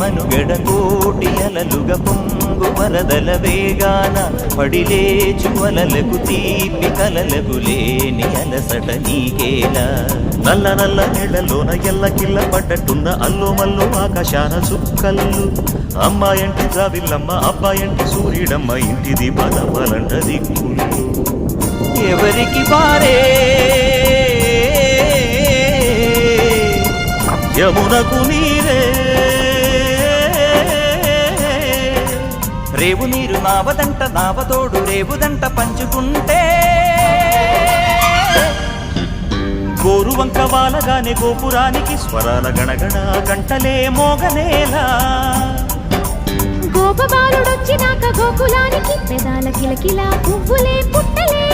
మనుగడ కోటి అలలుగా పొంగు వరదల వేగాన పడిలేచు అలలకు తీపి కలలకు లేని అలసట నీకేలా నల్ల నల్ల నీళ్లలోన ఎల్లకిల్ల పడ్డట్టున్న అల్లు మల్లు ఆకాశాన చుక్కల్లు అమ్మాయంటి జాబిల్లమ్మ అబ్బాయంటి సూర్యుడమ్మ ఇంటిది బలబలంట దిక్కులు ఎవరికి పారే యమునకు నీరే రేవు నీరు నావదంట నావతోడు రేవుదంట పంచుకుంటే గోరు వంక వాలగానే గోపురానికి స్వరాల గణగణ గంటలే మోగనేలా గోపబాలుడొచ్చినాక గోకులానికి పెదాల కిలకిలా పువ్వులే పుట్టలే